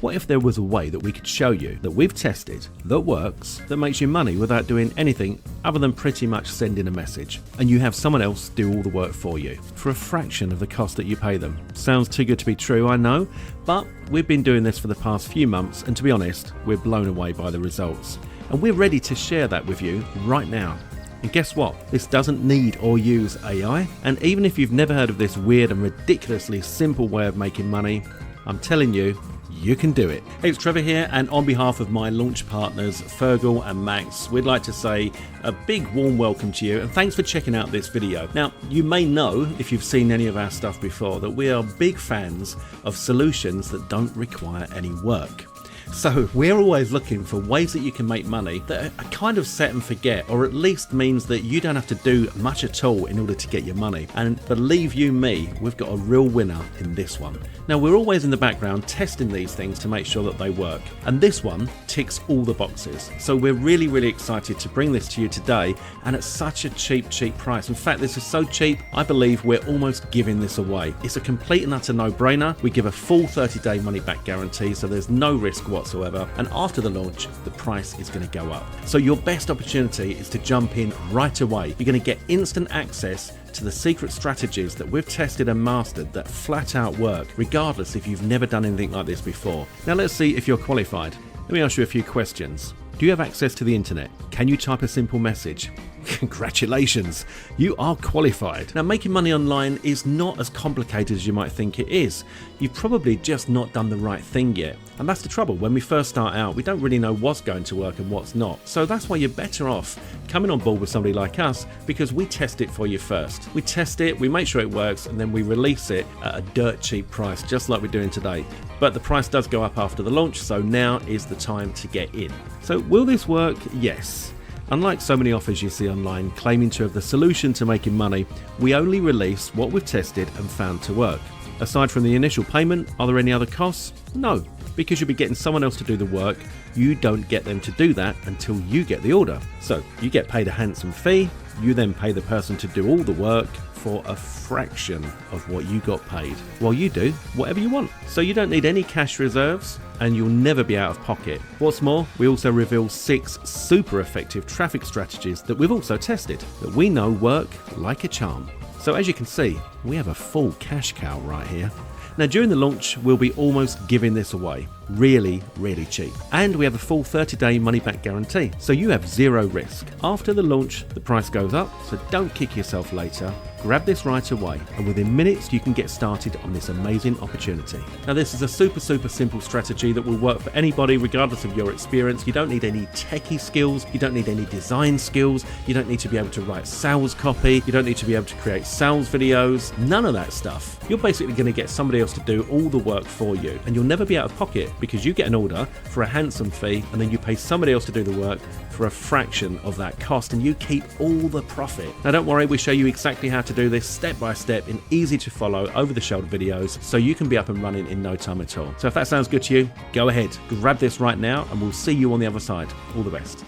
What if there was a way that we could show you that we've tested, that works, that makes you money without doing anything other than pretty much sending a message, and you have someone else do all the work for you for a fraction of the cost that you pay them? Sounds too good to be true, I know, but we've been doing this for the past few months, and to be honest, we're blown away by the results. And we're ready to share that with you right now. And guess what? This doesn't need or use AI. And even if you've never heard of this weird and ridiculously simple way of making money, I'm telling you, you can do it. Hey, it's Trevor here, and on behalf of my launch partners, Fergal and Max, we'd like to say a big warm welcome to you, and thanks for checking out this video. Now, you may know, if you've seen any of our stuff before, that we are big fans of solutions that don't require any work. So we're always looking for ways that you can make money that are kind of set and forget, or at least means that you don't have to do much at all in order to get your money. And believe you me, we've got a real winner in this one. Now, we're always in the background testing these things to make sure that they work, and this one ticks all the boxes. So we're really excited to bring this to you today, and at such a cheap price. In fact, this is so cheap, I believe we're almost giving this away. It's a complete and utter no-brainer. We give a full 30-day money-back guarantee, so there's no risk whatsoever, and after the launch, the price is going to go up. So your best opportunity is to jump in right away. You're going to get instant access to the secret strategies that we've tested and mastered that flat out work, regardless if you've never done anything like this before. Now let's see if you're qualified. Let me ask you a few questions. Do you have access to the internet? Can you type a simple message? Congratulations, you are qualified. Now, making money online is not as complicated as you might think it is. You've probably just not done the right thing yet. And that's the trouble. When we first start out, we don't really know what's going to work and what's not. So that's why you're better off coming on board with somebody like us, because we test it for you first. We test it, we make sure it works, and then we release it at a dirt cheap price, just like we're doing today. But the price does go up after the launch, so now is the time to get in. So will this work? Yes. Unlike so many offers you see online claiming to have the solution to making money, we only release what we've tested and found to work. Aside from the initial payment, are there any other costs? No, because you'll be getting someone else to do the work. You don't get them to do that until you get the order. So you get paid a handsome fee, you then pay the person to do all the work for a fraction of what you got paid, while you do whatever you want. So you don't need any cash reserves, and you'll never be out of pocket. What's more, we also reveal 6 super effective traffic strategies that we've also tested, that we know work like a charm. So as you can see, we have a full cash cow right here. Now, during the launch, we'll be almost giving this away really cheap. And we have a full 30-day money-back guarantee, so you have zero risk. After the launch, the price goes up, so don't kick yourself later. Grab this right away, and within minutes you can get started on this amazing opportunity. Now, this is a super simple strategy that will work for anybody regardless of your experience. You don't need any techie skills, you don't need any design skills, you don't need to be able to write sales copy, you don't need to be able to create sales videos, none of that stuff. You're basically going to get somebody else to do all the work for you, and you'll never be out of pocket because you get an order for a handsome fee, and then you pay somebody else to do the work for a fraction of that cost, and you keep all the profit. Now, don't worry, we show you exactly how to do this step by step in easy to follow over the shoulder videos, so you can be up and running in no time at all. So if that sounds good to you, go ahead, grab this right now, and we'll see you on the other side. All the best.